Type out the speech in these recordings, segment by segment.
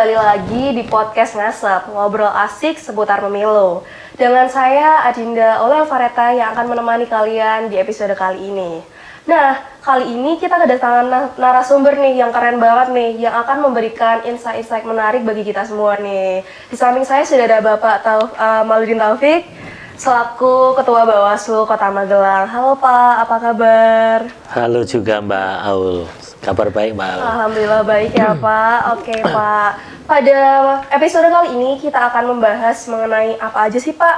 kembali lagi di podcast Ngasep, ngobrol asik seputar pemilu. Dengan saya Adinda Olel Fareta yang akan menemani kalian di episode kali ini. Nah, kali ini kita kedatangan narasumber nih yang keren banget nih, yang akan memberikan insight-insight menarik bagi kita semua nih. Di samping saya sudah ada Bapak Mauludin Taufik, selaku Ketua Bawaslu Kota Magelang. Halo Pak, apa kabar? Halo juga Mbak Aul. Kabar baik, Mbak Aul? Alhamdulillah baik ya Pak. Oke Pak, pada episode kali ini kita akan membahas mengenai apa aja sih Pak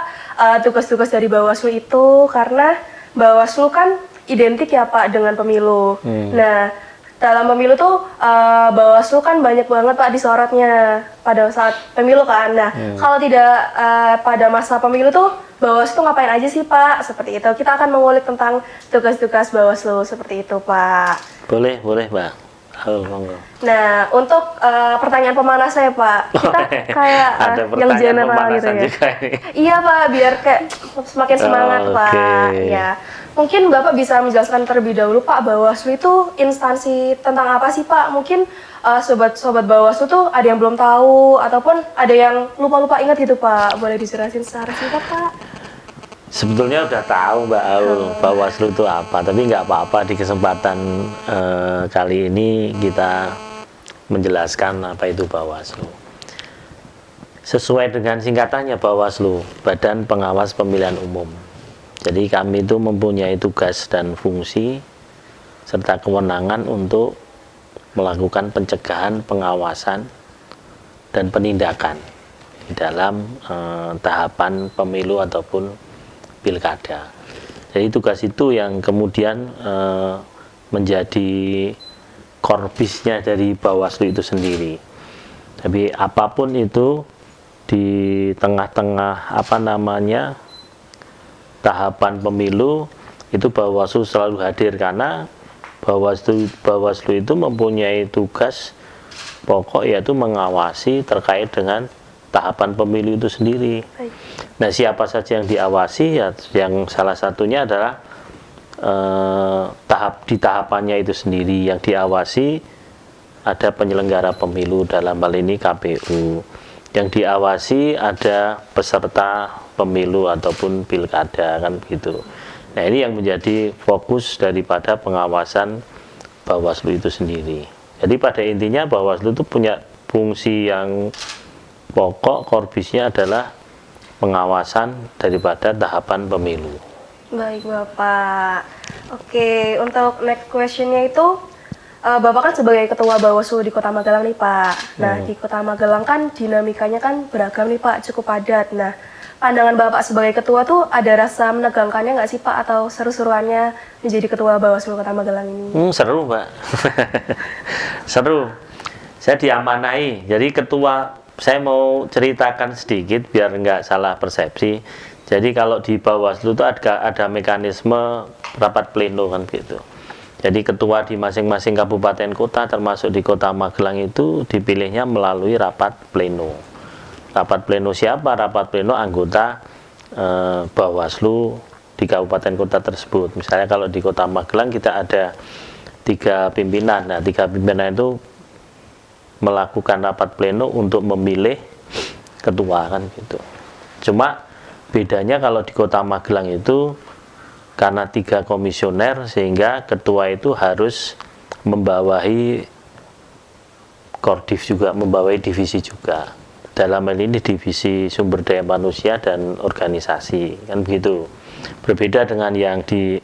tugas-tugas dari Bawaslu itu, karena Bawaslu kan identik ya Pak dengan pemilu. Nah, dalam pemilu tuh Bawaslu kan banyak banget Pak disorotnya pada saat pemilu kan. Nah, kalau tidak pada masa pemilu tuh Bawaslu tuh ngapain aja sih Pak? Seperti itu. Kita akan mengulik tentang tugas-tugas Bawaslu seperti itu Pak. Boleh Mbak. Halo, monggo. Nah, untuk pertanyaan pemanas saya Pak, kita kayak ada yang general gitu ya. juga ini. Iya Pak, biar kayak semakin semangat Pak. Ya, mungkin Bapak bisa menjelaskan terlebih dahulu Pak, Bawaslu itu instansi tentang apa sih Pak? Mungkin sobat-sobat Bawaslu tuh ada yang belum tahu ataupun ada yang lupa-lupa ingat gitu Pak. Boleh dijelasin secara singkat Pak? Sebetulnya udah tahu Mbak Aul Bawaslu itu apa, tapi nggak apa-apa di kesempatan kali ini kita menjelaskan apa itu Bawaslu. Sesuai dengan singkatannya Bawaslu, Badan Pengawas Pemilihan Umum. Jadi kami itu mempunyai tugas dan fungsi serta kewenangan untuk melakukan pencegahan, pengawasan, dan penindakan di dalam tahapan pemilu ataupun pilkada. Jadi tugas itu yang kemudian menjadi korbisnya dari Bawaslu itu sendiri. Tapi apapun itu di tengah-tengah tahapan pemilu itu Bawaslu selalu hadir, karena Bawaslu itu mempunyai tugas pokok yaitu mengawasi terkait dengan tahapan pemilu itu sendiri. Nah, siapa saja yang diawasi ya, yang salah satunya adalah di tahapannya itu sendiri yang diawasi ada penyelenggara pemilu, dalam hal ini KPU. Yang diawasi ada peserta pemilu ataupun pilkada, kan begitu. Nah, ini yang menjadi fokus daripada pengawasan Bawaslu itu sendiri. Jadi pada intinya Bawaslu itu punya fungsi yang pokok, korbisnya adalah pengawasan daripada tahapan pemilu. Baik Bapak. Oke, untuk next questionnya itu, Bapak kan sebagai Ketua Bawaslu di Kota Magelang nih Pak. Nah, di Kota Magelang kan dinamikanya kan beragam nih Pak, cukup padat. Nah, pandangan Bapak sebagai Ketua tuh ada rasa menegangkannya nggak sih Pak, atau seru-seruannya menjadi Ketua Bawaslu Kota Magelang ini? Seru Mbak. Seru. Saya diamanai, jadi Ketua. Saya mau ceritakan sedikit biar nggak salah persepsi. Jadi kalau di Bawaslu itu ada mekanisme rapat pleno, kan gitu. Jadi ketua di masing-masing kabupaten kota termasuk di Kota Magelang itu dipilihnya melalui rapat pleno. Rapat pleno siapa? Rapat pleno anggota Bawaslu di kabupaten kota tersebut. Misalnya kalau di Kota Magelang kita ada 3 pimpinan. Nah, 3 pimpinan itu melakukan rapat pleno untuk memilih ketua, kan gitu. Cuma bedanya kalau di Kota Magelang itu karena 3 komisioner, sehingga ketua itu harus membawahi kordif juga, membawahi divisi juga. Dalam hal ini divisi sumber daya manusia dan organisasi, kan begitu. Berbeda dengan yang di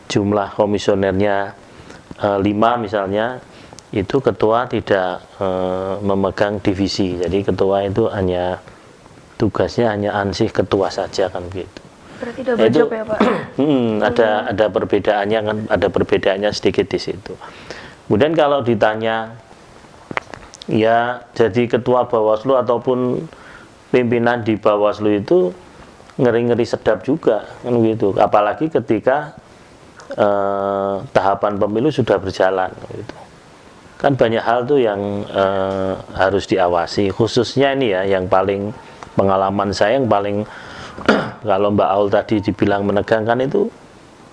jumlah komisionernya 5 misalnya, itu ketua tidak memegang divisi. Jadi ketua itu tugasnya hanya ansih ketua saja, kan gitu. Berarti double job ya Pak? Ada perbedaannya, kan, ada perbedaannya sedikit di situ. Kemudian kalau ditanya ya jadi ketua Bawaslu ataupun pimpinan di Bawaslu itu ngeri-ngeri sedap juga, kan gitu. Apalagi ketika tahapan pemilu sudah berjalan, gitu. Kan banyak hal tuh yang harus diawasi, khususnya ini ya, yang paling pengalaman saya yang paling kalau Mbak Aul tadi dibilang menegangkan itu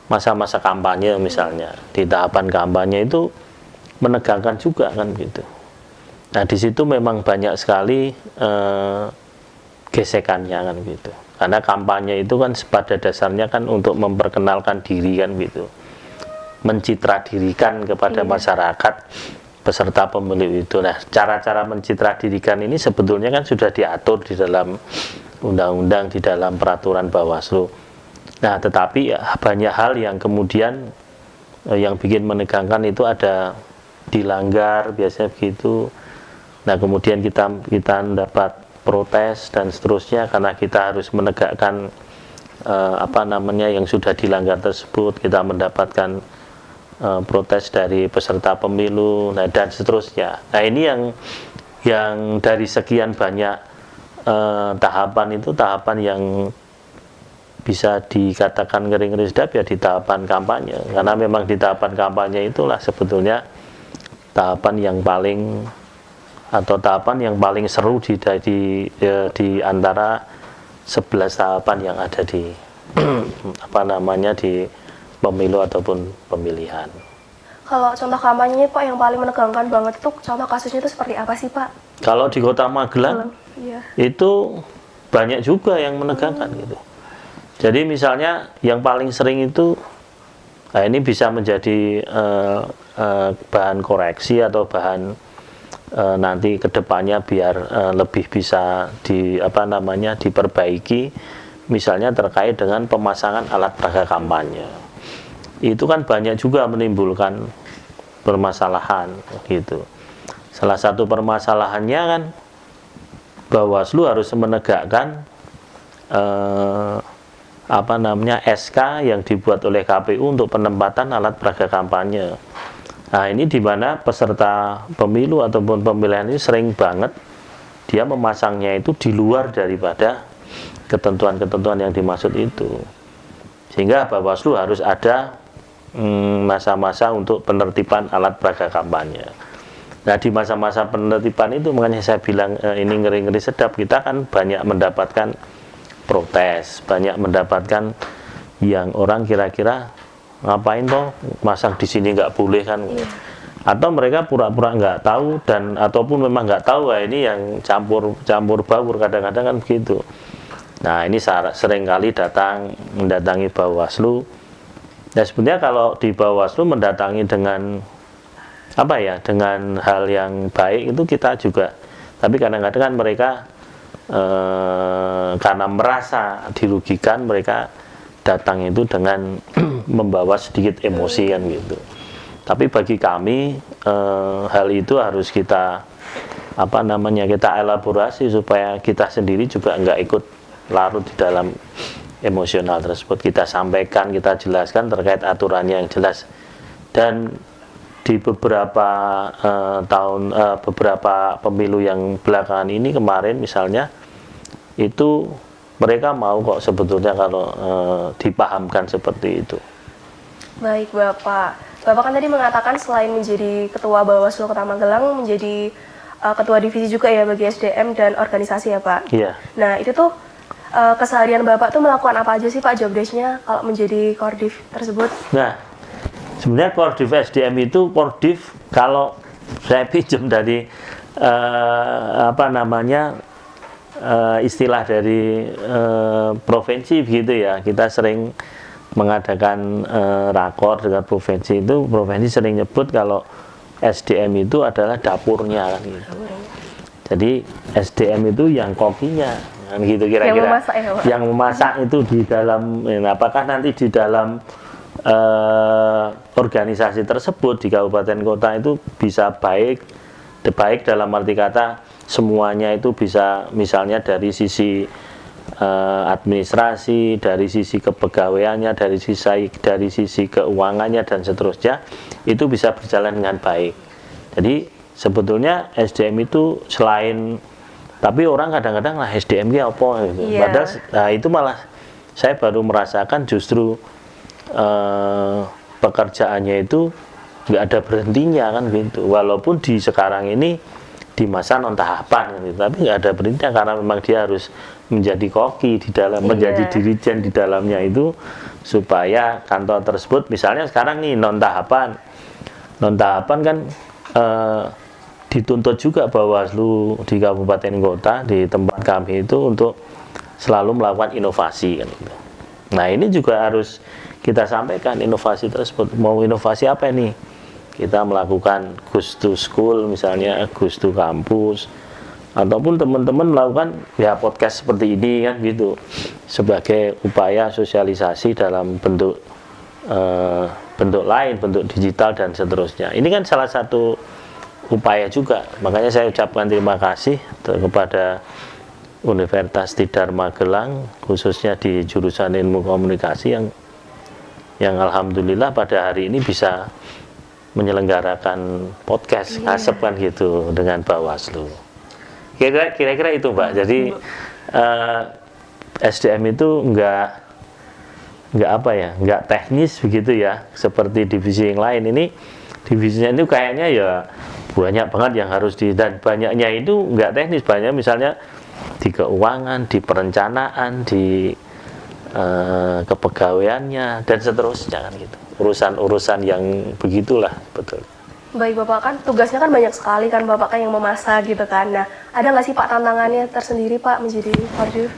masa-masa kampanye misalnya. Di tahapan kampanye itu menegangkan juga, kan gitu. Nah di situ memang banyak sekali gesekannya kan gitu. Karena kampanye itu kan pada dasarnya kan untuk memperkenalkan diri kan gitu, mencitra dirikan kepada masyarakat peserta pemilu itu. Nah cara-cara mencitra dirikan ini sebetulnya kan sudah diatur di dalam undang-undang, di dalam peraturan Bawaslu. Nah tetapi ya, banyak hal yang kemudian yang bikin menegangkan itu ada dilanggar biasanya begitu. Nah kemudian kita mendapat protes dan seterusnya karena kita harus menegakkan yang sudah dilanggar tersebut. Kita mendapatkan protes dari peserta pemilu, nah dan seterusnya. Nah ini yang dari sekian banyak tahapan itu tahapan yang bisa dikatakan ngeri-ngeri sedap ya di tahapan kampanye, karena memang di tahapan kampanye itulah sebetulnya tahapan yang paling seru di antara 11 tahapan yang ada di di pemilu ataupun pemilihan. Kalau contoh kampanye Pak yang paling menegangkan banget itu contoh kasusnya itu seperti apa sih Pak? Kalau di Kota Magelang iya. itu banyak juga yang menegangkan gitu. Jadi misalnya yang paling sering itu, nah ini bisa menjadi bahan koreksi atau bahan nanti kedepannya biar lebih bisa diperbaiki, misalnya terkait dengan pemasangan alat peraga kampanye. Itu kan banyak juga menimbulkan permasalahan gitu. Salah satu permasalahannya kan Bawaslu harus menegakkan SK yang dibuat oleh KPU untuk penempatan alat peraga kampanye. Nah ini di mana peserta pemilu ataupun pemilihan ini sering banget dia memasangnya itu di luar daripada ketentuan-ketentuan yang dimaksud itu, sehingga Bawaslu harus ada masa-masa untuk penertiban alat peraga kampanye. Nah di masa-masa penertiban itu makanya saya bilang ini ngeri-ngeri sedap. Kita kan banyak mendapatkan protes, banyak mendapatkan yang orang kira-kira ngapain toh masang di sini nggak boleh kan, atau mereka pura-pura nggak tahu dan ataupun memang nggak tahu. Ini yang campur baur kadang-kadang kan begitu. Nah ini sering kali mendatangi Bawaslu. Ya sebenarnya kalau di Bawaslu mendatangi dengan dengan hal yang baik itu kita juga, tapi kadang-kadang kan mereka karena merasa dirugikan, mereka datang itu dengan membawa sedikit emosi kan gitu. Tapi bagi kami hal itu harus kita kita elaborasi supaya kita sendiri juga nggak ikut larut di dalam emosional tersebut. Kita sampaikan, kita jelaskan terkait aturannya yang jelas. Dan di beberapa beberapa pemilu yang belakangan ini, kemarin misalnya itu mereka mau kok sebetulnya kalau dipahamkan seperti itu. Baik Bapak kan tadi mengatakan selain menjadi Ketua Bawaslu Kota Magelang, menjadi Ketua Divisi juga ya bagi SDM dan organisasi ya Pak? Iya. Nah itu tuh keseharian Bapak tuh melakukan apa aja sih Pak job desk-nya kalau menjadi Kordiv tersebut? Nah sebenarnya Kordiv SDM itu kalau saya pinjam dari istilah dari provinsi begitu ya, kita sering mengadakan rakor dengan provinsi itu, provinsi sering nyebut kalau SDM itu adalah dapurnya kan gitu. Jadi SDM itu yang kokinya kan gitu kira-kira, yang memasak itu di dalam apakah nanti di dalam organisasi tersebut di kabupaten kota itu bisa baik dalam arti kata semuanya itu bisa, misalnya dari sisi administrasi, dari sisi kepegawaiannya, dari sisi keuangannya dan seterusnya, itu bisa berjalan dengan baik. Jadi sebetulnya SDM itu selain, tapi orang kadang-kadang lah SDM-nya apa gitu. Padahal itu malah saya baru merasakan justru pekerjaannya itu nggak ada berhentinya kan gitu. Walaupun di sekarang ini di masa non tahapan gitu, tapi nggak ada berhentinya karena memang dia harus menjadi koki di dalam, menjadi dirijen di dalamnya itu, supaya kantor tersebut misalnya sekarang nih non tahapan kan dituntut juga Bawaslu di kabupaten kota di tempat kami itu untuk selalu melakukan inovasi kan gitu. Nah ini juga harus kita sampaikan inovasi tersebut. Mau inovasi apa ini? Kita melakukan Goes to School misalnya, Goes to Kampus, ataupun teman-teman melakukan ya podcast seperti ini kan gitu sebagai upaya sosialisasi dalam bentuk bentuk lain, bentuk digital dan seterusnya. Ini kan salah satu upaya juga, makanya saya ucapkan terima kasih kepada Universitas Tidar Magelang khususnya di jurusan ilmu komunikasi yang alhamdulillah pada hari ini bisa menyelenggarakan podcast asep kan gitu dengan Bawaslu. Kira-kira itu Mbak. Jadi SDM itu enggak apa ya, enggak teknis begitu ya seperti divisi yang lain. Ini divisinya itu kayaknya ya banyak banget yang harus dan banyaknya itu enggak teknis, banyak misalnya di keuangan, di perencanaan, di kepegawaiannya dan seterusnya kan gitu. Urusan-urusan yang begitulah betul. Baik Bapak, kan tugasnya kan banyak sekali kan Bapak kan yang memasak gitu kan. Nah, ada nggak sih Pak tantangannya tersendiri Pak menjadi Kordif?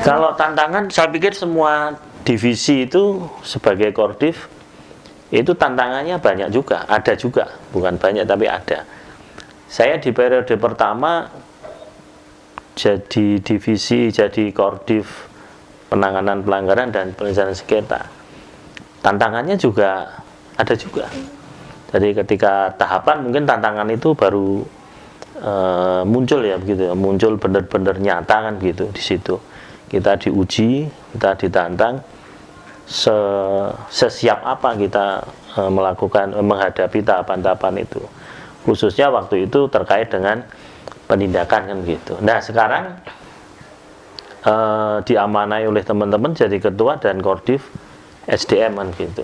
Kalau tantangan, saya pikir semua divisi itu sebagai Kordif itu tantangannya banyak juga, ada juga, bukan banyak tapi ada. Saya di periode pertama jadi divisi, jadi Kordif penanganan pelanggaran dan penyelesaian sengketa. Tantangannya juga ada juga. Jadi ketika tahapan mungkin tantangan itu baru muncul ya begitu, muncul benar-benar nyata kan gitu di situ. Kita diuji, kita ditantang sesiap apa kita melakukan menghadapi tahapan-tahapan itu, khususnya waktu itu terkait dengan penindakan kan gitu. Nah sekarang diamanai oleh teman-teman jadi ketua dan Kordif SDM kan gitu.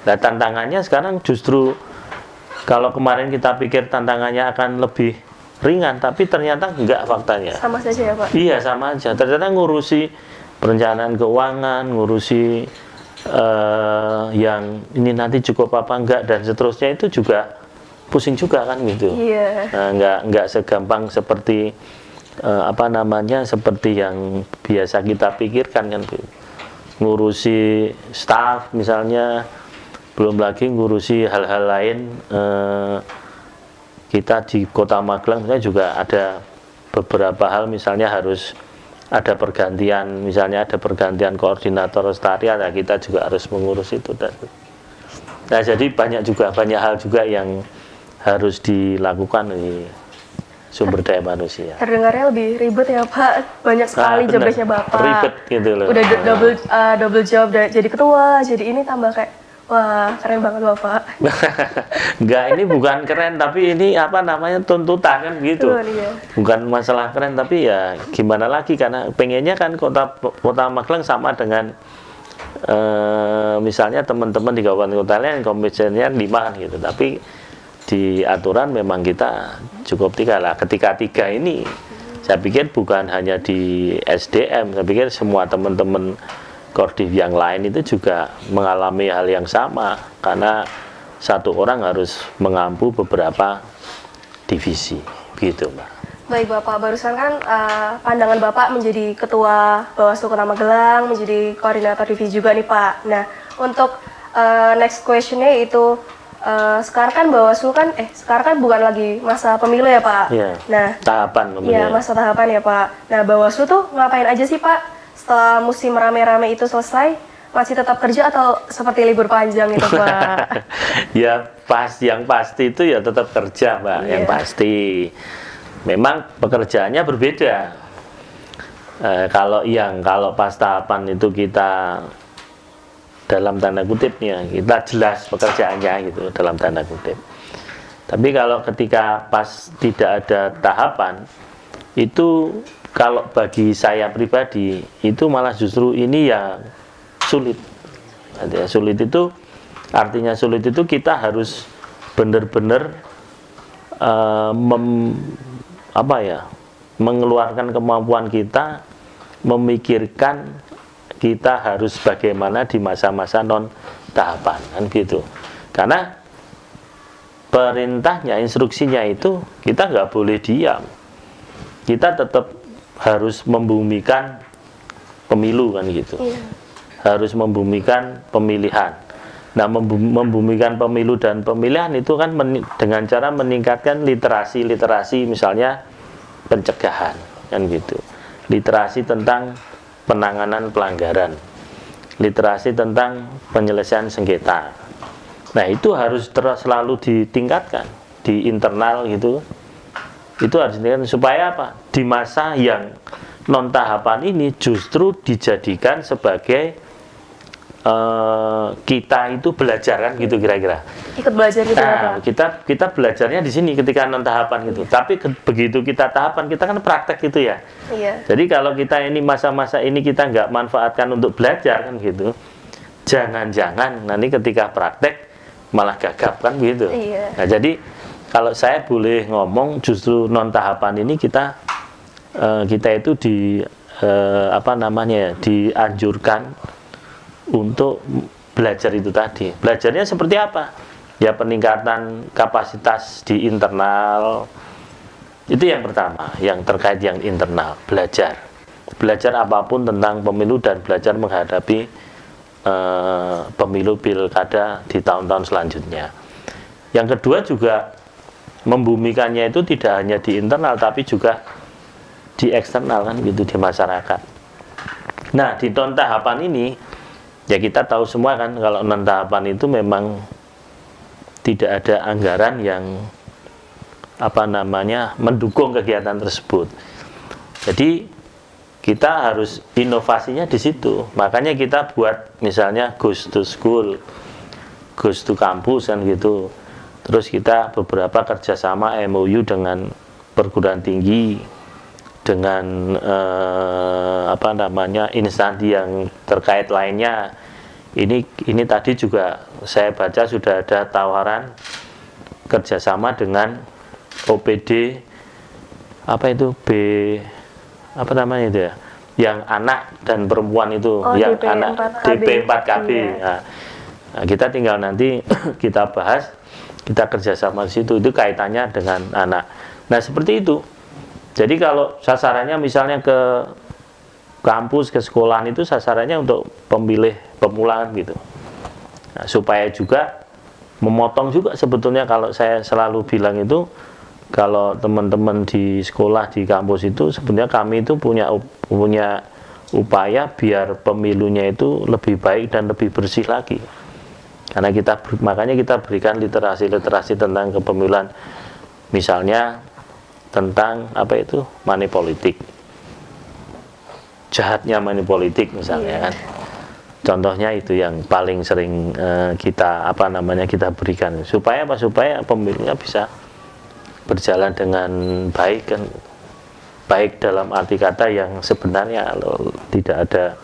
Nah tantangannya sekarang justru kalau kemarin kita pikir tantangannya akan lebih ringan, tapi ternyata enggak faktanya. Sama saja ya Pak? Iya sama aja. Ternyata ngurusi perencanaan keuangan, ngurusi yang ini nanti cukup apa enggak dan seterusnya itu juga pusing juga kan gitu. Iya. Nah, enggak segampang seperti seperti yang biasa kita pikirkan kan gitu. Ngurusi staf misalnya, belum lagi ngurusi hal-hal lain. Kita di Kota Magelang misalnya juga ada beberapa hal, misalnya harus ada pergantian, misalnya ada pergantian koordinator lestarian, nah kita juga harus mengurus itu. Nah jadi banyak hal juga yang harus dilakukan di sumber daya manusia. Terdengarnya lebih ribet ya Pak, banyak sekali jobdesknya Bapak. Ribet gitu loh. Udah double job, jadi ketua, jadi ini tambah kayak wah keren banget Bapak. Enggak, ini bukan keren, tapi ini tuntutan kan gitu. Iya. Bukan masalah keren, tapi ya gimana lagi, karena pengennya kan kota Magelang sama dengan misalnya teman-teman di kabupaten kota lain kompetensinya 5 kan gitu, tapi di aturan memang kita cukup 3 lah. Ketika 3 ini saya pikir bukan hanya di SDM, saya pikir semua teman-teman Kordif yang lain itu juga mengalami hal yang sama, karena satu orang harus mengampu beberapa divisi gitu Mbak. Baik Bapak, barusan kan pandangan Bapak menjadi Ketua Bawaslu Kota Magelang, menjadi Koordinator Divisi juga nih Pak. Nah, untuk next question-nya itu sekarang kan Bawaslu kan sekarang kan bukan lagi masa pemilu ya Pak. Ya, nah, tahapan pemilu. Iya, masa tahapan ya Pak. Nah, Bawaslu tuh ngapain aja sih Pak setelah musim rame-rame itu selesai? Masih tetap kerja atau seperti libur panjang itu Pak? Ya yang pasti itu ya tetap kerja Mbak, yang pasti. Memang pekerjaannya berbeda. Kalau pas tahapan itu kita dalam tanda kutipnya, kita jelas pekerjaannya gitu dalam tanda kutip. Tapi kalau ketika pas tidak ada tahapan, itu kalau bagi saya pribadi itu malah justru ini yang sulit. Sulit itu artinya sulit itu kita harus benar-benar mengeluarkan kemampuan kita, memikirkan kita harus bagaimana di masa-masa non tahapan kan gitu. Karena perintahnya, instruksinya itu kita nggak boleh diam. Kita tetap harus membumikan pemilu kan gitu. Harus membumikan pemilihan. Nah, membumikan pemilu dan pemilihan itu kan dengan cara meningkatkan literasi misalnya pencegahan kan gitu. Literasi tentang penanganan pelanggaran. Literasi tentang penyelesaian sengketa. Nah, itu harus selalu ditingkatkan di internal gitu. Itu harus ditingkatkan supaya apa? Di masa yang non tahapan ini justru dijadikan sebagai kita itu belajar kan gitu kira-kira. Ikut belajar gitu ya, Pak? Kita belajarnya di sini ketika non tahapan gitu. Tapi begitu kita tahapan kita kan praktek gitu ya. Iya. Jadi kalau kita ini masa-masa ini kita nggak manfaatkan untuk belajar kan gitu, jangan-jangan nanti ketika praktek malah gagap kan gitu. Iya. Nah, jadi kalau saya boleh ngomong justru non tahapan ini kita itu dianjurkan untuk belajar itu tadi. Belajarnya seperti apa? Ya peningkatan kapasitas di internal. Itu yang pertama, yang terkait yang internal, belajar. Belajar apapun tentang pemilu dan belajar menghadapi pemilu pilkada di tahun-tahun selanjutnya. Yang kedua juga membumikannya itu tidak hanya di internal tapi juga di eksternal kan gitu, di masyarakat. Nah, di non tahapan ini ya kita tahu semua kan kalau non tahapan itu memang tidak ada anggaran yang mendukung kegiatan tersebut. Jadi kita harus inovasinya di situ. Makanya kita buat misalnya Goes to School, Goes to Campus kan gitu. Terus kita beberapa kerjasama MOU dengan perguruan tinggi, dengan instansi yang terkait lainnya. Ini tadi juga saya baca sudah ada tawaran kerjasama dengan OPD yang anak dan perempuan itu, yang DP anak 4KB. DP 4KB. Iya. Nah, kita tinggal nanti kita bahas, kita kerjasama di situ, itu kaitannya dengan anak. Nah, seperti itu. Jadi kalau sasarannya misalnya ke kampus, ke sekolahan itu sasarannya untuk pemilih pemula gitu. Nah, supaya juga memotong juga sebetulnya kalau saya selalu bilang itu, kalau teman-teman di sekolah, di kampus itu sebenarnya kami itu punya upaya biar pemilunya itu lebih baik dan lebih bersih lagi. Karena makanya kita berikan literasi tentang kepemiluan. Misalnya tentang money politik. Jahatnya money politik misalnya kan. Contohnya itu yang paling sering kita berikan supaya pemilunya bisa berjalan dengan baik kan. Baik dalam arti kata yang sebenarnya tidak ada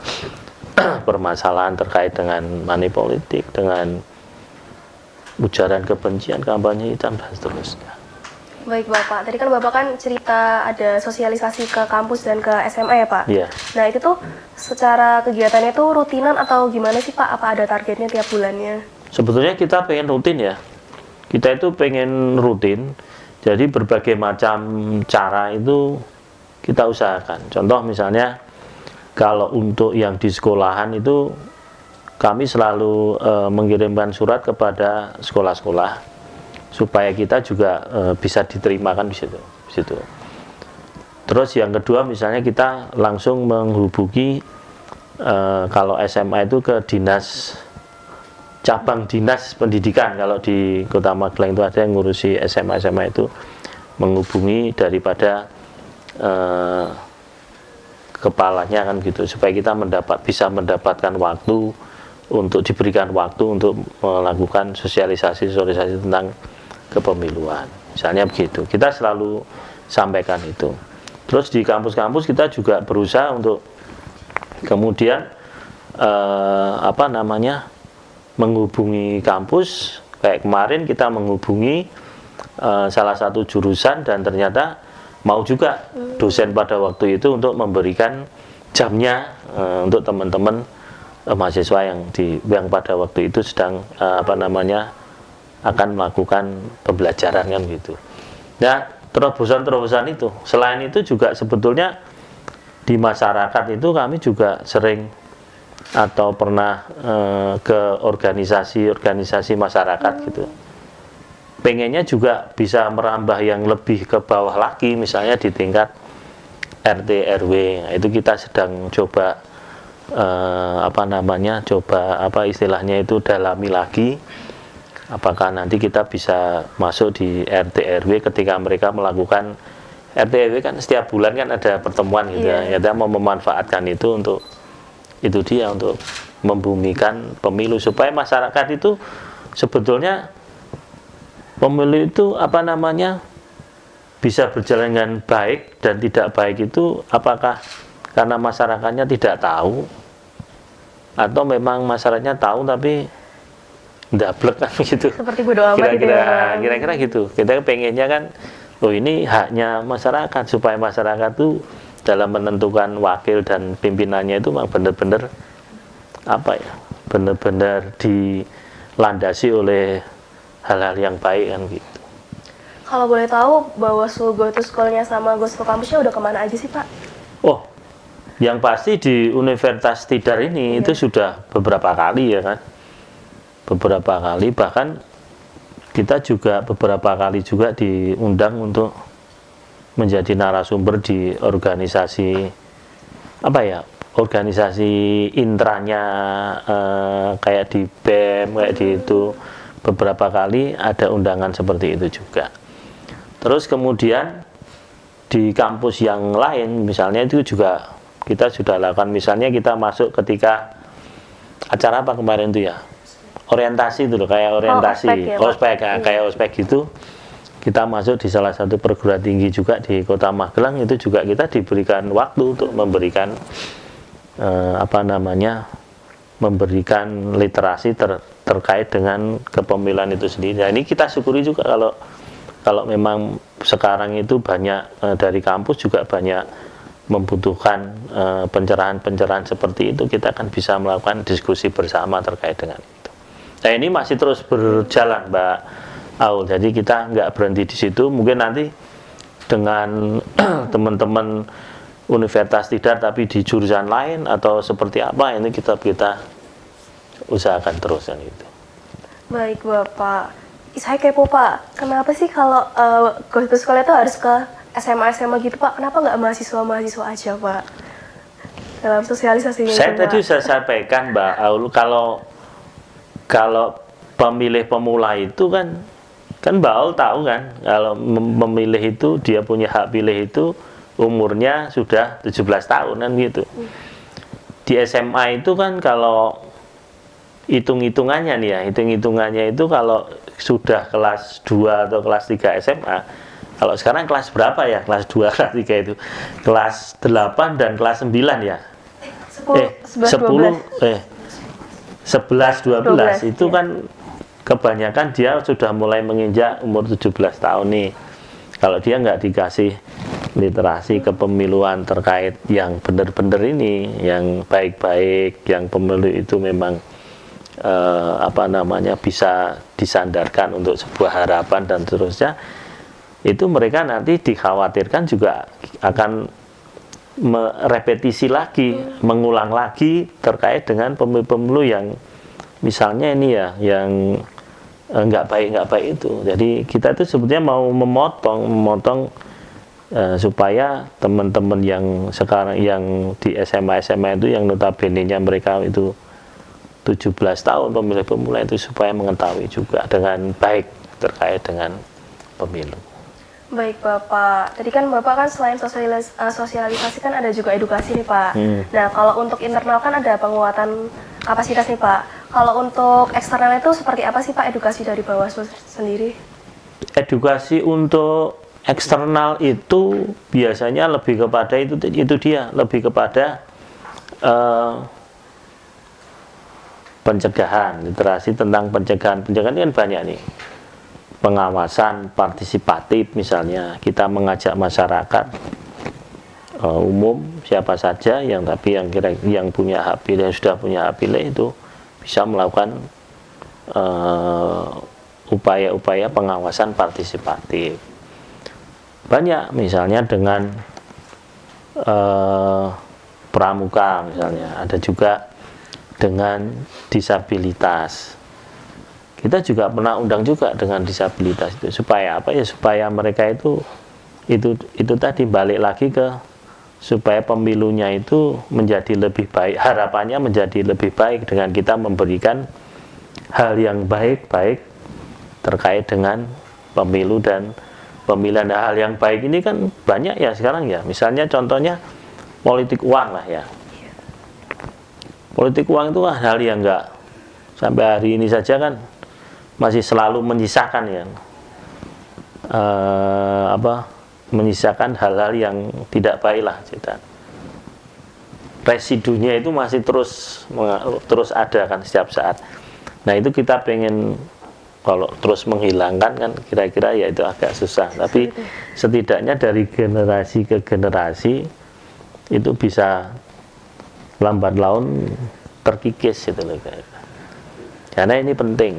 permasalahan terkait dengan money politik, dengan ujaran kebencian, kampanye hitam dan seterusnya. Baik Bapak, tadi kan Bapak kan cerita ada sosialisasi ke kampus dan ke SMA ya Pak? Iya. Nah itu tuh secara kegiatannya tuh rutinan atau gimana sih Pak? Apa ada targetnya tiap bulannya? Sebetulnya kita pengen rutin ya. Kita itu pengen rutin, jadi berbagai macam cara itu kita usahakan. Contoh misalnya, kalau untuk yang di sekolahan itu kami selalu mengirimkan surat kepada sekolah-sekolah supaya kita juga bisa diterimakan di situ. Terus yang kedua misalnya kita langsung menghubungi kalau SMA itu ke cabang dinas pendidikan. Kalau di Kota Magelang itu ada yang ngurusi SMA itu, menghubungi daripada kepalanya kan gitu, supaya kita bisa mendapatkan waktu untuk diberikan waktu untuk melakukan sosialisasi tentang kepemiluan. Misalnya begitu. Kita selalu sampaikan itu. Terus di kampus-kampus kita juga berusaha untuk kemudian menghubungi kampus. Kayak kemarin kita menghubungi salah satu jurusan dan ternyata mau juga dosen pada waktu itu untuk memberikan jamnya untuk teman-teman mahasiswa yang pada waktu itu sedang akan melakukan pembelajaran kan gitu. Nah, terobosan-terobosan itu, selain itu juga sebetulnya di masyarakat itu kami juga sering atau pernah ke organisasi-organisasi masyarakat gitu. Pengennya juga bisa merambah yang lebih ke bawah lagi, misalnya di tingkat RT RW. Nah, itu kita sedang coba coba istilahnya itu dalami lagi. Apakah nanti kita bisa masuk di RT RW ketika mereka melakukan RT RW kan setiap bulan kan ada pertemuan gitu ya. Kita mau memanfaatkan itu untuk untuk membumikan pemilu supaya masyarakat itu sebetulnya pemilu itu bisa berjalan dengan baik dan tidak baik itu apakah karena masyarakatnya tidak tahu atau memang masyarakatnya tahu tapi ndablek kan gitu. Seperti bodo amat Kira-kira gitu. Kita pengennya kan, ini haknya masyarakat supaya masyarakat tuh dalam menentukan wakil dan pimpinannya itu memang benar-benar benar-benar dilandasi oleh hal-hal yang baik kan gitu. Kalau boleh tahu, Bawaslu Go to School-nya sama Gospel Kampusnya udah kemana aja sih, Pak? Oh, yang pasti di Universitas Tidar ini itu sudah beberapa kali ya kan. Beberapa kali, bahkan kita juga beberapa kali juga diundang untuk menjadi narasumber di organisasi organisasi intranya kayak di BEM kayak di itu beberapa kali ada undangan seperti itu juga. Terus kemudian di kampus yang lain misalnya itu juga kita sudah lakukan, misalnya kita masuk ketika acara apa kemarin itu ya, orientasi itu loh, kayak orientasi ospek kayak ospek gitu, kita masuk di salah satu perguruan tinggi juga di Kota Magelang, itu juga kita diberikan waktu untuk memberikan memberikan literasi terkait dengan kepemiluan itu sendiri. Nah, ini kita syukuri juga kalau memang sekarang itu banyak dari kampus juga banyak membutuhkan pencerahan-pencerahan seperti itu, kita akan bisa melakukan diskusi bersama terkait dengan itu. Nah, ini masih terus berjalan, Mbak Aul. Jadi kita nggak berhenti di situ. Mungkin nanti dengan teman-teman Universitas Tidar tapi di jurusan lain atau seperti apa, ini kita usahakan terus kan itu. Baik, Bapak. Saya kepo, Pak. Kenapa sih kalau Go to School itu harus ke SMA gitu, Pak? Kenapa nggak mahasiswa aja, Pak? Dalam sosialisasinya Saya itu, tadi Pak. sudah sampaikan, Mbak Aul, kalau pemilih pemula itu kan Mbak Aul tahu kan, kalau memilih itu dia punya hak pilih itu umurnya sudah 17 tahun kan gitu. Di SMA itu kan kalau hitung-hitungannya itu kalau sudah kelas 2 atau kelas 3 SMA, kalau sekarang kelas berapa ya? Kelas 2, kelas 3 itu. Kelas 8 dan kelas 9 ya? 11, 12 itu ya. kan kebanyakan dia sudah mulai menginjak umur 17 tahun nih. Kalau dia nggak dikasih literasi kepemiluan terkait yang benar-benar ini, yang baik-baik, yang pemilu itu memang bisa disandarkan untuk sebuah harapan dan seterusnya, itu mereka nanti dikhawatirkan juga akan merepetisi lagi, mengulang lagi terkait dengan pemilu-pemilu yang misalnya ini ya, yang nggak baik itu. Jadi kita itu sebetulnya mau memotong supaya teman-teman yang sekarang yang di SMA itu yang notabene-nya mereka itu 17 tahun pemilih pemula itu supaya mengetahui juga dengan baik terkait dengan pemilu. Baik, Bapak. Tadi kan Bapak kan selain sosialisasi kan ada juga edukasi nih, Pak. Nah, kalau untuk internal kan ada penguatan kapasitas nih, Pak. Kalau untuk eksternal itu seperti apa sih, Pak, edukasi dari Bawaslu sendiri? Edukasi untuk eksternal itu biasanya lebih kepada lebih kepada pencegahan, literasi tentang pencegahan kan banyak nih. Pengawasan partisipatif misalnya, kita mengajak masyarakat umum siapa saja yang punya hak pilih, yang sudah punya hak pilih itu bisa melakukan upaya-upaya pengawasan partisipatif. Banyak, misalnya dengan pramuka misalnya, ada juga dengan disabilitas. Kita juga pernah undang juga dengan disabilitas itu supaya apa ya, supaya mereka itu tadi balik lagi ke supaya pemilunya itu menjadi lebih baik, harapannya menjadi lebih baik dengan kita memberikan hal yang baik-baik terkait dengan pemilu dan pemilihan. Hal yang baik ini kan banyak ya sekarang ya, misalnya contohnya politik uang lah ya. Politik uang itu kan hal yang enggak, sampai hari ini saja kan masih selalu menyisakan ya, menyisakan hal-hal yang tidak baik lah, residunya itu masih terus ada kan setiap saat. Nah itu kita pengen kalau terus menghilangkan kan kira-kira ya itu agak susah, tapi setidaknya dari generasi ke generasi itu bisa lambat laun terkikis gitu loh. Karena ini penting,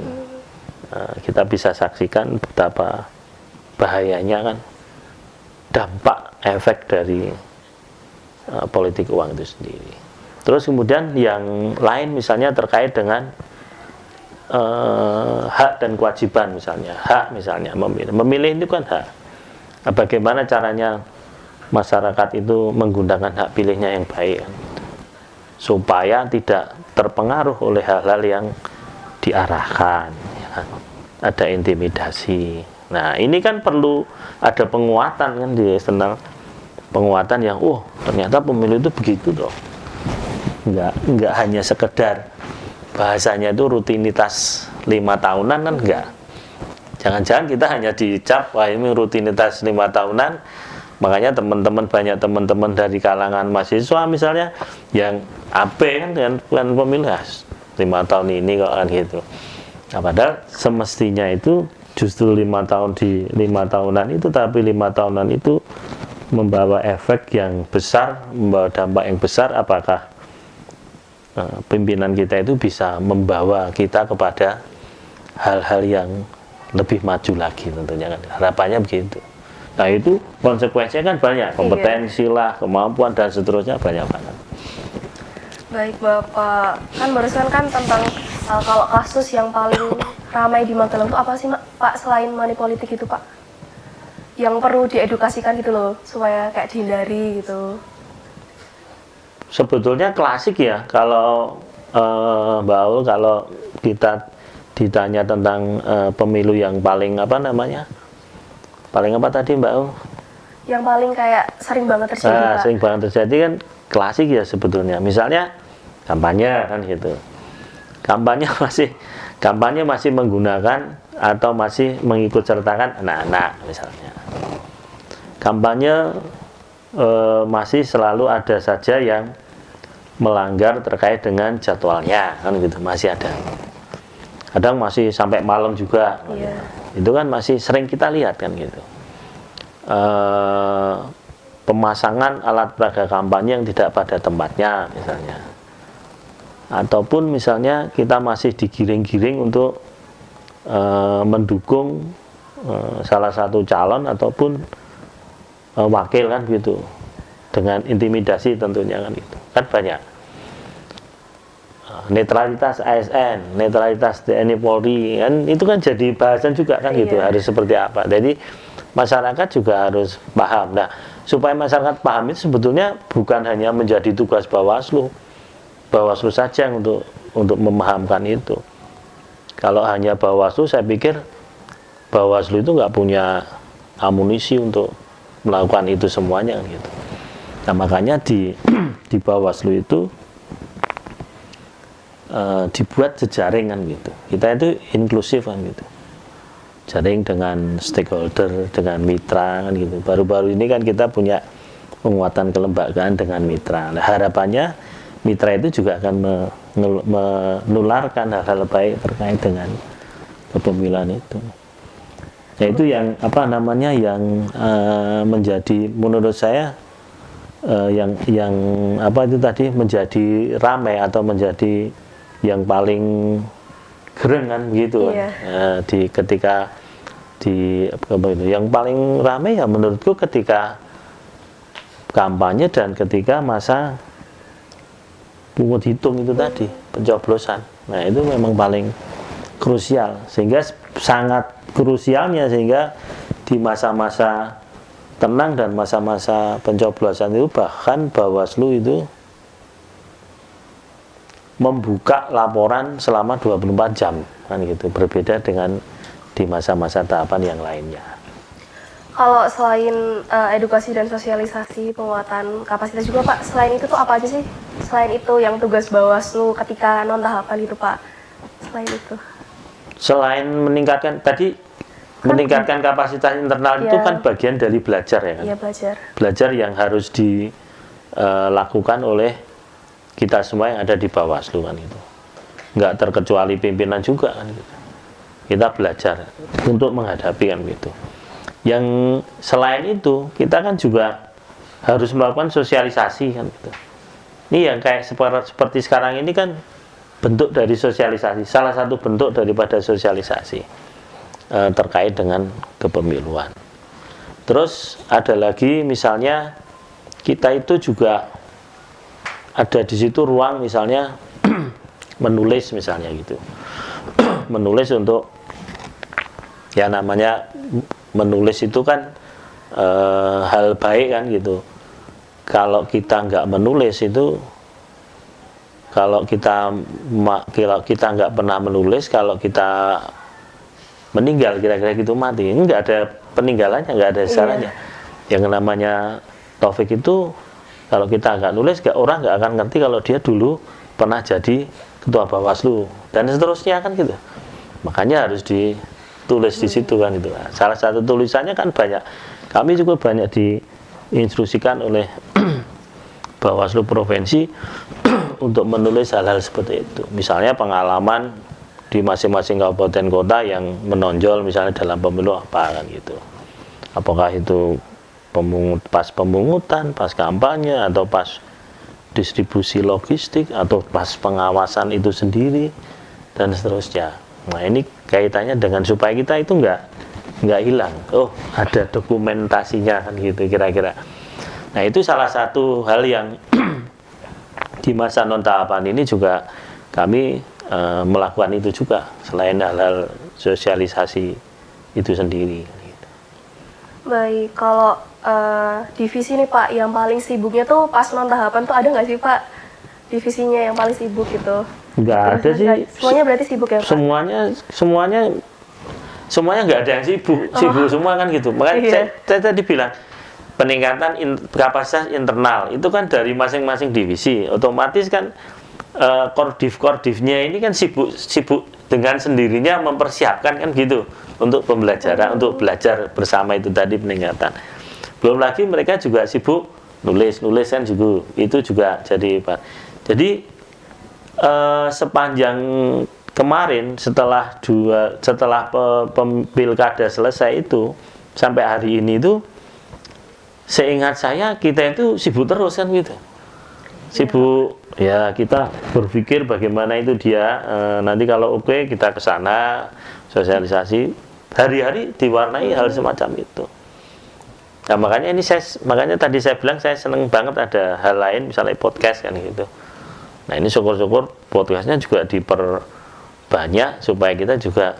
kita bisa saksikan betapa bahayanya kan dampak efek dari politik uang itu sendiri. Terus kemudian yang lain misalnya terkait dengan hak dan kewajiban, misalnya hak, misalnya memilih itu kan hak. Nah, bagaimana caranya masyarakat itu menggunakan hak pilihnya yang baik kan? Supaya tidak terpengaruh oleh hal-hal yang diarahkan ya kan? Ada intimidasi. Nah ini kan perlu ada penguatan kan di eksternal, penguatan yang ternyata pemilu itu begitu loh, nggak hanya sekedar bahasanya itu rutinitas 5 tahunan kan, enggak. Jangan-jangan kita hanya dicap wah ini rutinitas 5 tahunan, makanya banyak teman-teman dari kalangan mahasiswa misalnya yang AB kan dengan pemilu 5 tahun ini kok kan gitu. Nah, padahal semestinya itu justru 5 tahunan itu, tapi 5 tahunan itu membawa efek yang besar, membawa dampak yang besar. Apakah pimpinan kita itu bisa membawa kita kepada hal-hal yang lebih maju lagi, tentunya kan harapannya begitu. Nah itu konsekuensinya kan banyak, kompetensi lah, kemampuan dan seterusnya banyak banget. Baik Bapak, kan barusan kan tentang kalau kasus yang paling ramai di Magelang itu apa sih Pak, selain money politik itu Pak, yang perlu diedukasikan gitu loh supaya kayak dihindari gitu? Sebetulnya klasik ya, kalau Mbak Aul, kalau kita ditanya tentang pemilu yang paling paling apa tadi Mbak Aul? Yang paling kayak sering banget terjadi Pak. Sering banget terjadi kan klasik ya sebetulnya. Misalnya kampanye kan gitu. Kampanye masih menggunakan atau masih mengikut sertakan anak-anak misalnya. Kampanye masih selalu ada saja yang melanggar terkait dengan jadwalnya kan gitu, masih ada. Kadang masih sampai malam juga. Iya. Itu kan masih sering kita lihat kan gitu. Pemasangan alat peraga kampanye yang tidak pada tempatnya misalnya. Ataupun misalnya kita masih digiring-giring untuk mendukung salah satu calon ataupun wakil kan gitu, dengan intimidasi tentunya kan itu kan banyak. Netralitas ASN, netralitas TNI Polri kan itu kan jadi bahasan juga kan gitu, harus seperti apa. Jadi masyarakat juga harus paham. Nah supaya masyarakat paham itu sebetulnya bukan hanya menjadi tugas Bawaslu saja untuk memahamkan itu. Kalau hanya Bawaslu, saya pikir Bawaslu itu nggak punya amunisi untuk melakukan itu semuanya gitu. Nah makanya di Bawaslu itu dibuat jejaring kan gitu. Kita itu inklusif kan gitu. Jaring dengan stakeholder, dengan mitra kan gitu. Baru-baru ini kan kita punya penguatan kelembagaan dengan mitra. Nah, harapannya mitra itu juga akan menularkan hal-hal baik terkait dengan kepemiluan itu. Nah itu yang yang menjadi menurut saya yang itu tadi menjadi ramai atau menjadi yang paling gereng kan begitu Iya. kan. Ketika di apa itu yang paling ramai ya menurutku ketika kampanye dan ketika masa pungut hitung itu tadi, pencoblosan. Nah itu memang paling krusial, sehingga sangat krusialnya sehingga di masa-masa tenang dan masa-masa pencoblosan itu bahkan Bawaslu itu membuka laporan selama 24 jam kan gitu, berbeda dengan di masa-masa tahapan yang lainnya. Kalau selain edukasi dan sosialisasi penguatan kapasitas juga Pak, selain itu tuh apa aja sih? Selain itu yang tugas Bawaslu ketika non tahapan itu Pak, selain itu? Selain meningkatkan tadi meningkatkan kapasitas internal itu Iya. kan bagian dari belajar ya kan. Iya, belajar. Belajar yang harus dilakukan oleh kita semua yang ada di Bawaslu kan gitu. Nggak terkecuali pimpinan juga kan gitu. Kita belajar untuk menghadapi kan gitu. Yang selain itu kita kan juga harus melakukan sosialisasi kan gitu. Ini yang kayak seperti sekarang ini kan bentuk dari sosialisasi, salah satu bentuk daripada sosialisasi terkait dengan kepemiluan. Terus ada lagi misalnya kita itu juga ada di situ ruang misalnya menulis misalnya gitu. Menulis untuk ya namanya menulis itu kan hal baik kan gitu. Kalau kita nggak menulis itu, kalau kita nggak pernah menulis, kalau kita meninggal kira-kira gitu mati, nggak ada peninggalannya, nggak ada sejarahnya. Yang namanya Taufik itu kalau kita nggak nulis, orang nggak akan ngerti kalau dia dulu pernah jadi ketua Bawaslu dan seterusnya kan gitu. Makanya harus ditulis di situ kan itu. Salah satu tulisannya kan banyak. Kami juga banyak diinstruksikan oleh Bawaslu provinsi untuk menulis hal-hal seperti itu. Misalnya pengalaman di masing-masing kabupaten kota yang menonjol misalnya dalam pemilu apa kan gitu. Apakah itu pas pemungutan, pas kampanye, atau pas distribusi logistik, atau pas pengawasan itu sendiri dan seterusnya. Nah ini kaitannya dengan supaya kita itu nggak hilang. Oh ada dokumentasinya kan gitu kira-kira. Nah itu salah satu hal yang di masa non tahapan ini juga kami melakukan itu juga selain hal-hal sosialisasi itu sendiri. Baik, kalau divisi nih Pak, yang paling sibuknya tuh pas non tahapan tuh ada nggak sih Pak divisinya yang paling sibuk gitu? Nggak ada sih. Semuanya berarti sibuk ya Pak? Semuanya nggak ada yang sibuk semua kan gitu. Makanya saya tadi bilang peningkatan kapasitas internal itu kan dari masing-masing divisi, otomatis kan kordifnya ini kan sibuk dengan sendirinya mempersiapkan kan gitu untuk pembelajaran, untuk belajar bersama itu tadi peningkatan. Belum lagi mereka juga sibuk nulis kan juga itu juga jadi Pak. Jadi sepanjang kemarin setelah pilkada selesai itu sampai hari ini itu seingat saya kita itu sibuk terus kan gitu. Sibuk ya kita berpikir bagaimana itu dia nanti kalau oke kita ke sana sosialisasi hari-hari diwarnai hal semacam itu. Nah makanya tadi saya bilang saya seneng banget ada hal lain misalnya podcast kan gitu. Nah ini syukur-syukur podcastnya juga diperbanyak supaya kita juga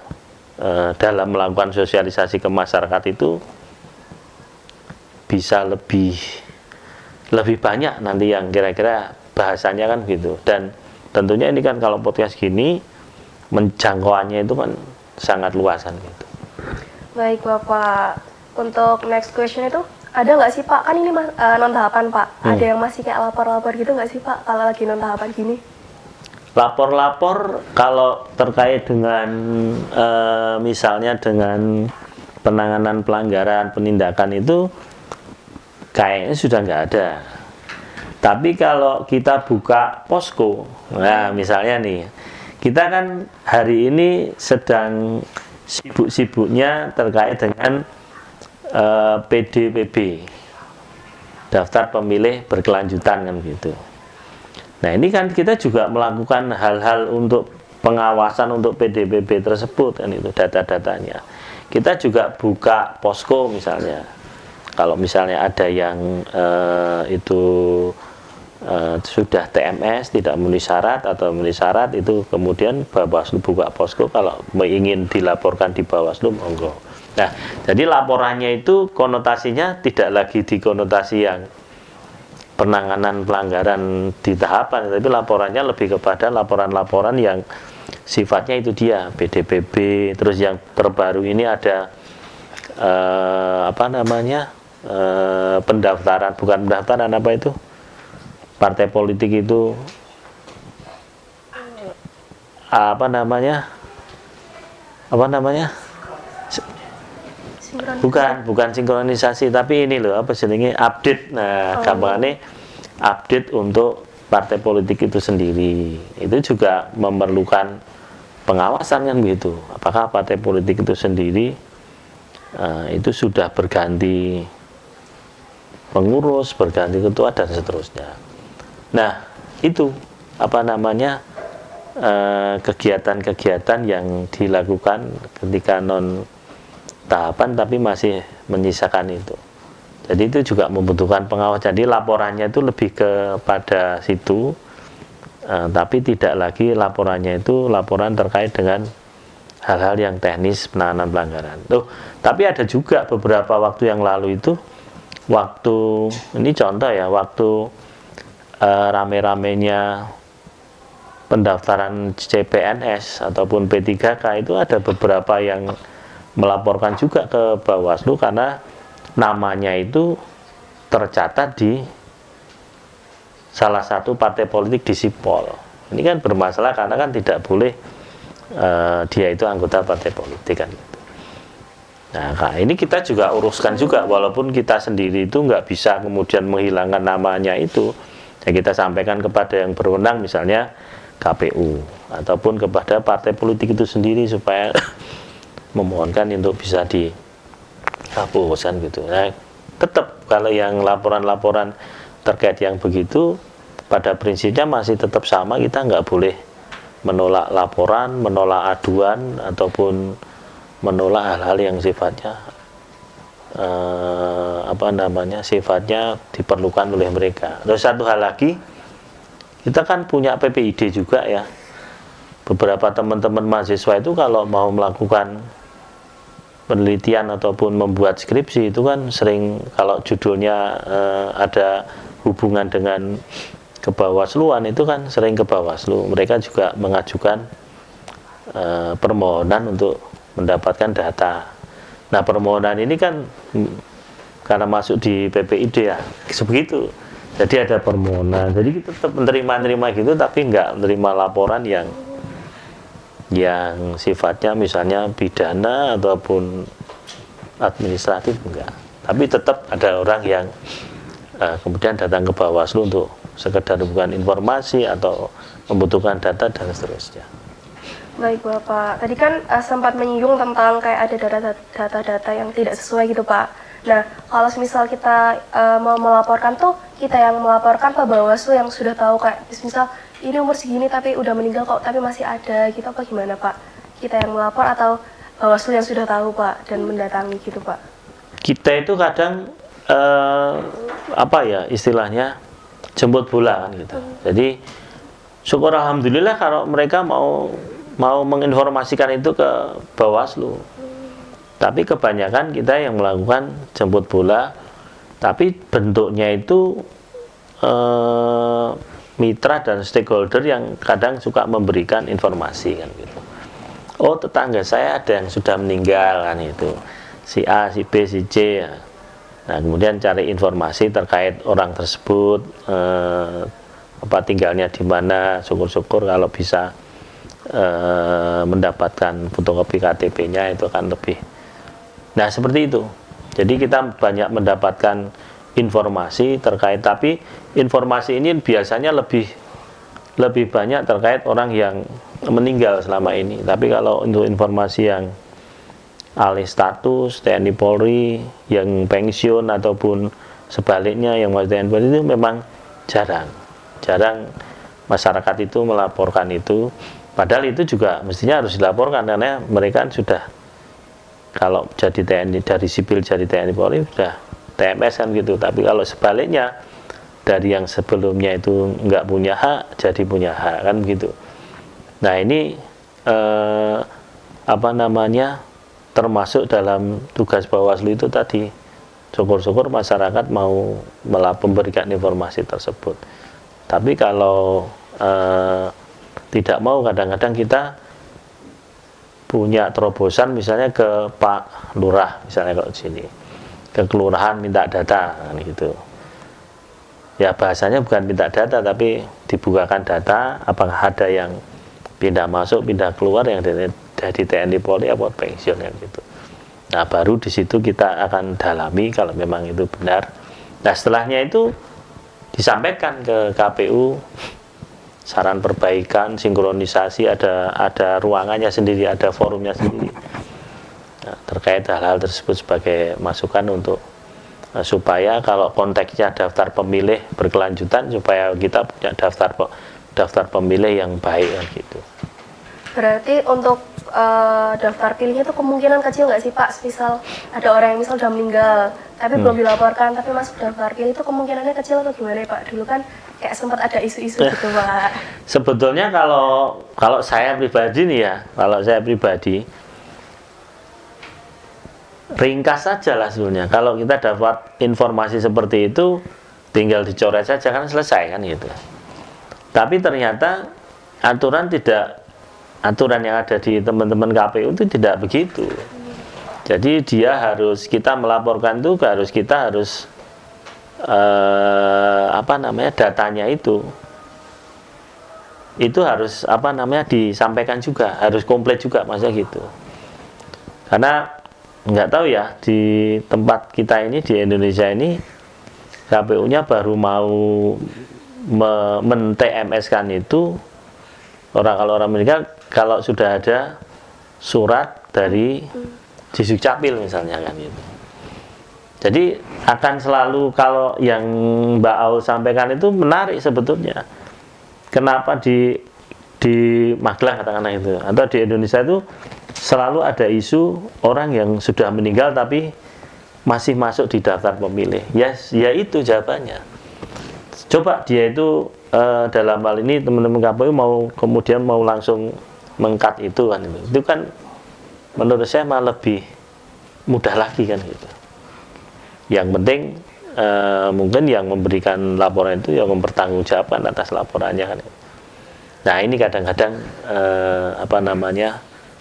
dalam melakukan sosialisasi ke masyarakat itu bisa lebih banyak nanti yang kira-kira bahasanya kan gitu. Dan tentunya ini kan kalau podcast gini menjangkauannya itu kan sangat luas kan gitu. Baik Bapak, untuk next question itu ada nggak sih Pak, kan ini non tahapan Pak, ada yang masih kayak lapor-lapor gitu nggak sih Pak kalau lagi non tahapan gini? Lapor-lapor kalau terkait dengan misalnya dengan penanganan pelanggaran penindakan itu kayaknya sudah nggak ada. Tapi kalau kita buka posko, nah misalnya nih, kita kan hari ini sedang sibuk-sibuknya terkait dengan PDPB, daftar pemilih berkelanjutan kan gitu. Nah ini kan kita juga melakukan hal-hal untuk pengawasan untuk PDBB tersebut kan itu data-datanya. Kita juga buka posko misalnya. Kalau misalnya ada yang itu sudah TMS tidak memenuhi syarat atau memenuhi syarat, itu kemudian Bawaslu buka posko, kalau ingin dilaporkan di Bawaslu monggo. Nah, jadi laporannya itu konotasinya tidak lagi di konotasi yang penanganan pelanggaran di tahapan, tapi laporannya lebih kepada laporan-laporan yang sifatnya itu dia PDBB. Terus yang terbaru ini ada pendaftaran, bukan pendaftaran, apa itu, partai politik itu bukan sinkronisasi, tapi ini loh apa jenenge, update. Nah, gampangannya update untuk partai politik itu sendiri. Itu juga memerlukan pengawasan kan begitu. Apakah partai politik itu sendiri itu sudah berganti pengurus, berganti ketua dan seterusnya. Nah, itu kegiatan-kegiatan yang dilakukan ketika non tahapan tapi masih menyisakan itu. Jadi itu juga membutuhkan pengawasan. Jadi laporannya itu lebih kepada situ, tapi tidak lagi laporannya itu laporan terkait dengan hal-hal yang teknis penanganan pelanggaran. Tapi ada juga beberapa waktu yang lalu itu, ini contoh ya, waktu rame-ramenya pendaftaran CPNS ataupun P3K, itu ada beberapa yang melaporkan juga ke Bawaslu karena namanya itu tercatat di salah satu partai politik di Sipol. Ini kan bermasalah karena kan tidak boleh dia itu anggota partai politik kan. Nah, ini kita juga uruskan juga, walaupun kita sendiri itu nggak bisa kemudian menghilangkan namanya itu. Ya, kita sampaikan kepada yang berwenang, misalnya KPU ataupun kepada partai politik itu sendiri supaya memohonkan untuk bisa dihapuskan gitu. Nah, tetap kalau yang laporan-laporan terkait yang begitu, pada prinsipnya masih tetap sama, kita nggak boleh menolak laporan, menolak aduan ataupun menolak hal-hal yang sifatnya sifatnya diperlukan oleh mereka. Terus satu hal lagi, kita kan punya PPID juga ya. Beberapa teman-teman mahasiswa itu kalau mau melakukan penelitian ataupun membuat skripsi itu kan sering, kalau judulnya ada hubungan dengan kebawasluan, itu kan sering ke Bawaslu. Mereka juga mengajukan permohonan untuk mendapatkan data. Nah, permohonan ini kan karena masuk di PPID ya, sebegitu. Jadi ada permohonan. Jadi kita tetap menerima gitu, tapi nggak menerima laporan yang sifatnya misalnya pidana ataupun administratif, enggak. Tapi tetap ada orang yang kemudian datang ke Bawaslu untuk sekedar bukan informasi atau membutuhkan data dan seterusnya. Baik Bapak, tadi kan sempat menyinggung tentang kayak ada data-data yang tidak sesuai gitu Pak. Nah, kalau misal kita mau melaporkan tuh, kita yang melaporkan Pak Bawaslu yang sudah tahu, kayak misal ini umur segini tapi udah meninggal kok, tapi masih ada gitu, apa gimana Pak? Kita yang melapor atau Bawaslu yang sudah tahu Pak dan mendatangi gitu Pak? Kita itu kadang istilahnya jemput bola kan gitu. Jadi syukur alhamdulillah kalau mereka mau menginformasikan itu ke Bawaslu. Tapi kebanyakan kita yang melakukan jemput bola, tapi bentuknya itu mitra dan stakeholder yang kadang suka memberikan informasi kan gitu. Oh, tetangga saya ada yang sudah meninggal kan itu, si A, si B, si C ya. Nah, kemudian cari informasi terkait orang tersebut, tinggalnya di mana, syukur-syukur kalau bisa mendapatkan fotokopi KTP-nya itu akan lebih. Nah, seperti itu. Jadi kita banyak mendapatkan informasi terkait, tapi informasi ini biasanya lebih banyak terkait orang yang meninggal selama ini. Tapi kalau untuk informasi yang alih status TNI Polri, yang pensiun ataupun sebaliknya yang masih TNI Polri, itu memang jarang masyarakat itu melaporkan itu. Padahal itu juga mestinya harus dilaporkan karena mereka kan sudah, kalau jadi TNI dari sipil jadi TNI Polri sudah TMS kan gitu. Tapi kalau sebaliknya dari yang sebelumnya itu nggak punya hak jadi punya hak kan gitu. Nah ini apa namanya, termasuk dalam tugas Bawaslu itu tadi, syukur-syukur masyarakat mau memberikan informasi tersebut. Tapi kalau tidak mau, kadang-kadang kita punya terobosan misalnya ke Pak Lurah misalnya, kalau di sini ke kelurahan minta data kan gitu. Ya bahasanya bukan minta data tapi dibukakan data, apakah ada yang pindah masuk pindah keluar yang dari TNI Polri apa pensiun yang gitu. Nah baru di situ kita akan dalami kalau memang itu benar. Nah setelahnya itu disampaikan ke KPU saran perbaikan, sinkronisasi, ada ruangannya sendiri, ada forumnya sendiri. Nah, terkait hal-hal tersebut sebagai masukan untuk supaya kalau konteksnya daftar pemilih berkelanjutan, supaya kita punya daftar pemilih yang baik kan gitu. Berarti untuk daftar pilihnya itu kemungkinan kecil nggak sih Pak? Misal ada orang yang misal udah meninggal tapi belum dilaporkan tapi masuk daftar pilih, itu kemungkinannya kecil atau gimana ya Pak? Dulu kan kayak sempat ada isu-isu gitu Pak. Sebetulnya kalau saya pribadi nih ya, kalau saya pribadi ringkas saja lah sebenarnya. Kalau kita dapat informasi seperti itu tinggal dicoret saja kan selesai kan gitu. Tapi ternyata aturan yang ada di teman-teman KPU itu tidak begitu. Jadi kita melaporkan itu kita harus datanya itu harus disampaikan juga, harus komplit juga masa gitu. Karena nggak tahu ya, di tempat kita ini di Indonesia ini KPU-nya baru mau men-TMS-kan itu kalau orang meninggal, kalau sudah ada surat dari Disdukcapil misalnya kan gitu. Jadi akan selalu, kalau yang Mbak Aul sampaikan itu menarik sebetulnya. Kenapa di Magelang katakanlah itu, atau di Indonesia itu selalu ada isu orang yang sudah meninggal tapi masih masuk di daftar pemilih. Ya itu jawabannya. Coba dia itu dalam hal ini teman-teman KPU kemudian mau langsung mengkat itu kan, itu kan menurut saya malah lebih mudah lagi kan gitu. Yang penting mungkin yang memberikan laporan itu yang mempertanggungjawabkan atas laporannya kan. Nah ini kadang-kadang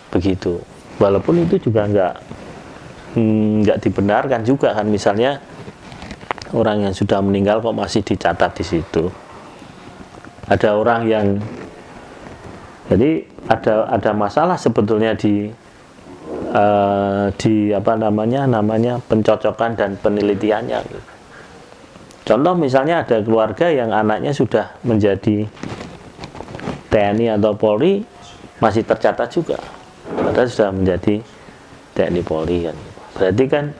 begitu. Walaupun itu juga nggak dibenarkan juga kan, misalnya orang yang sudah meninggal kok masih dicatat di situ. Ada orang yang jadi ada masalah sebetulnya di pencocokan dan penelitiannya. Contoh misalnya ada keluarga yang anaknya sudah menjadi TNI atau Polri masih tercatat juga, padahal sudah menjadi TNI Polri kan. Berarti kan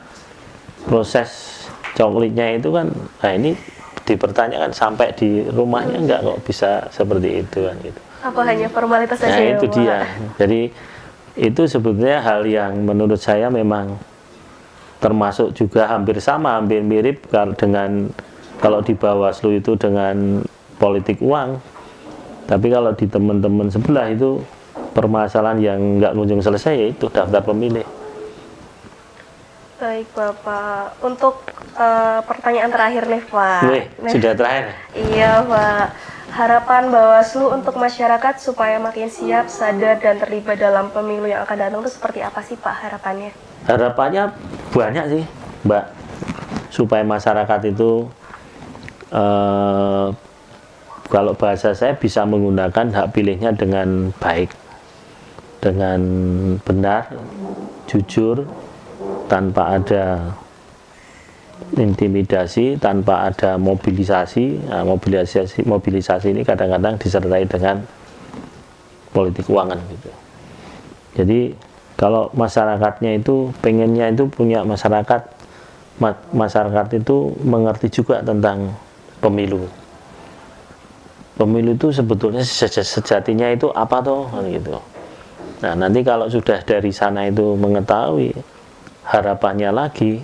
proses coklitnya itu kan, nah ini dipertanyakan sampai di rumahnya enggak kok bisa seperti itu kan gitu. Apa hanya formalitas saja? Nah ya, itu Pak? dia. Jadi itu sebetulnya hal yang menurut saya memang termasuk juga hampir mirip dengan kalau di Bawaslu itu dengan politik uang. Tapi kalau di teman-teman sebelah itu permasalahan yang nggak kunjung selesai, yaitu daftar pemilih. Baik Bapak, untuk pertanyaan terakhir nih Pak. Sudah terakhir? Iya Pak. Harapan Bawaslu untuk masyarakat supaya makin siap, sadar, dan terlibat dalam pemilu yang akan datang itu seperti apa sih Pak harapannya? Harapannya banyak sih Mbak, supaya masyarakat itu kalau bahasa saya bisa menggunakan hak pilihnya dengan baik, dengan benar, jujur, tanpa ada intimidasi, tanpa ada mobilisasi. Nah, mobilisasi ini kadang-kadang disertai dengan politik keuangan gitu. Jadi kalau masyarakatnya itu pengennya itu punya masyarakat itu mengerti juga tentang pemilu. pemilu itu sebetulnya sejatinya itu apa toh gitu. Nah, nanti kalau sudah dari sana itu mengetahui, harapannya lagi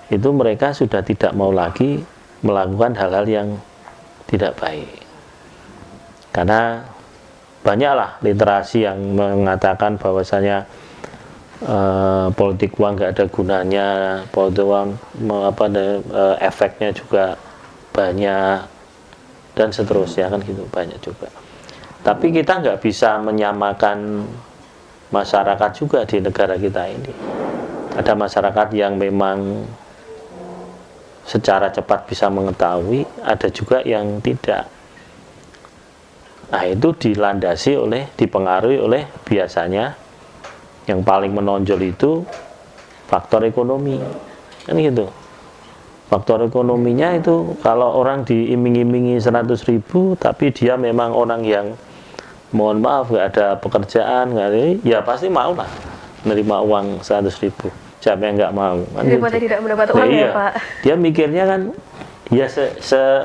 itu mereka sudah tidak mau lagi melakukan hal-hal yang tidak baik. Karena banyaklah literasi yang mengatakan bahwasanya politik uang nggak ada gunanya, politik uang efeknya juga banyak dan seterusnya kan gitu, banyak juga. Tapi kita nggak bisa menyamakan masyarakat juga di negara kita ini. Ada masyarakat yang memang secara cepat bisa mengetahui, ada juga yang tidak. Nah, itu dipengaruhi oleh biasanya yang paling menonjol itu faktor ekonomi, kan gitu. Faktor ekonominya itu kalau orang diiming-imingi 100.000, tapi dia memang orang yang mohon maaf nggak ada pekerjaan, ya pasti mau lah menerima uang 100.000. Siapa yang nggak mau? Kan Daripada gitu. tidak mendapat uang ya Pak. Dia mikirnya kan ya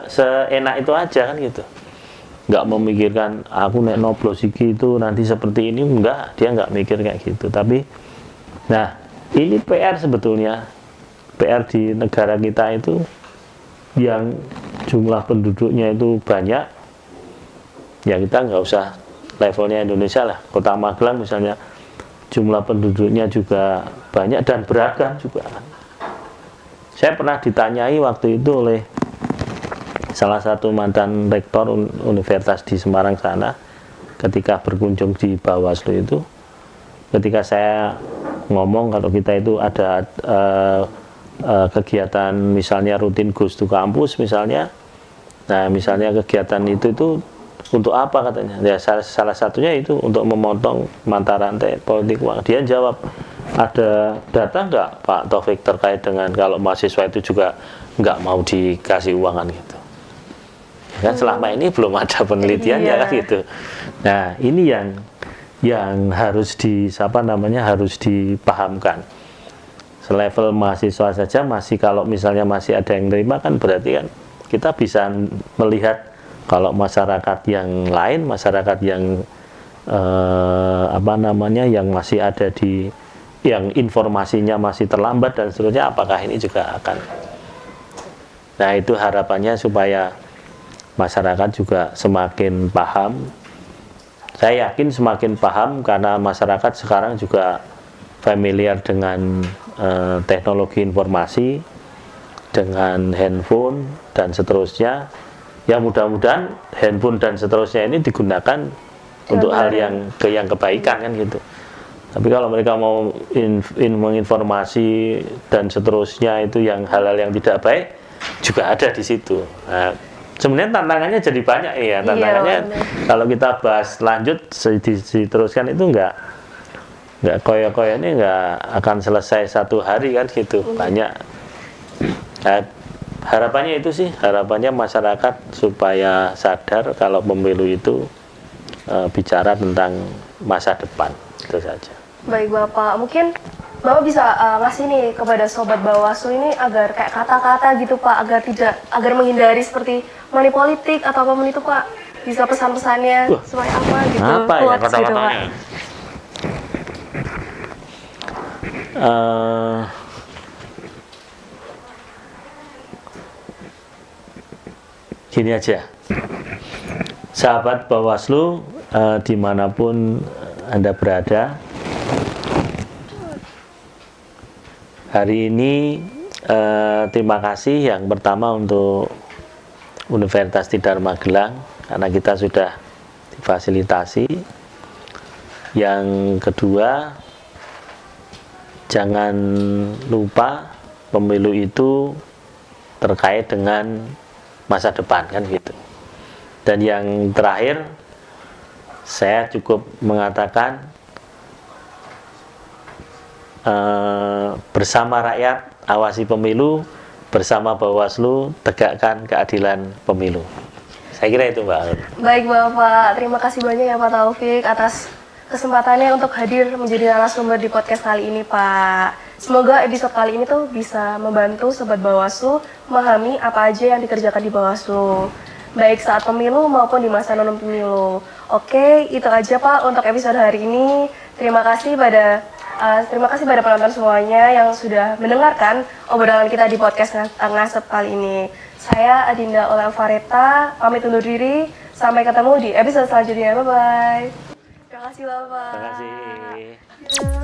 seenak itu aja kan gitu. Nggak memikirkan aku nek noblos iki itu nanti seperti ini, enggak, dia nggak mikir kayak gitu. Tapi nah, ini PR sebetulnya, PR di negara kita itu yang jumlah penduduknya itu banyak, ya kita nggak usah levelnya Indonesia lah. Kota Magelang misalnya jumlah penduduknya juga banyak dan beragam juga. Saya pernah ditanyai waktu itu oleh salah satu mantan rektor universitas di Semarang sana, ketika berkunjung di Bawaslu itu, ketika saya ngomong kalau kita itu ada kegiatan misalnya rutin Goes to Campus misalnya, nah misalnya kegiatan itu untuk apa katanya? Ya salah satunya itu untuk memotong mata rantai politik uang. Dia jawab, ada data nggak Pak Taufik terkait dengan kalau mahasiswa itu juga nggak mau dikasih uangan gitu? Kan selama ini belum ada penelitiannya kan gitu. Nah, ini yang harus harus dipahamkan. Selevel mahasiswa saja masih, kalau misalnya masih ada yang terima kan berarti kan kita bisa melihat kalau masyarakat yang lain, masyarakat yang yang masih ada yang informasinya masih terlambat dan seterusnya, apakah ini juga akan. Nah, itu harapannya supaya masyarakat juga semakin paham. Saya yakin semakin paham karena masyarakat sekarang juga familiar dengan teknologi informasi, dengan handphone dan seterusnya. Ya mudah-mudahan handphone dan seterusnya ini digunakan untuk hal yang kebaikan kan gitu. Tapi kalau mereka mau menginformasi dan seterusnya itu yang hal-hal yang tidak baik juga ada di situ. Nah, sebenarnya tantangannya jadi banyak ya. Tantangannya kalau kita bahas lanjut diteruskan itu nggak koyo-koyo, ini nggak akan selesai satu hari kan gitu. Banyak. Nah, harapannya itu sih, harapannya masyarakat supaya sadar kalau pemilu itu bicara tentang masa depan, itu saja. Baik Bapak, mungkin Bapak bisa ngasih nih kepada sobat Bawaslu ini agar kayak kata-kata gitu Pak, agar menghindari seperti money politik atau apapun itu Pak, bisa pesan-pesannya supaya apa gitu. Apa ya kata-katanya? Gitu, Gini aja, sahabat Bawaslu dimanapun Anda berada, hari ini terima kasih yang pertama untuk Universitas Tidar Magelang karena kita sudah difasilitasi. Yang kedua, jangan lupa pemilu itu terkait dengan masa depan kan gitu. Dan yang terakhir, saya cukup mengatakan bersama rakyat awasi pemilu, bersama Bawaslu tegakkan keadilan pemilu. Saya kira itu Mbak. Baik Bapak, terima kasih banyak ya Pak Taufik atas kesempatannya untuk hadir menjadi narasumber di podcast kali ini Pak. Semoga episode kali ini tuh bisa membantu sobat Bawaslu memahami apa aja yang dikerjakan di Bawaslu. baik saat pemilu maupun di masa non pemilu. Oke, itu aja Pak untuk episode hari ini. Terima kasih pada penonton semuanya yang sudah mendengarkan obrolan kita di podcast Ngasep kali ini. Saya Adinda Ola Fareta, pamit undur diri. Sampai ketemu di episode selanjutnya. Bye-bye. Terima kasih Bapak. Terima kasih. Ya.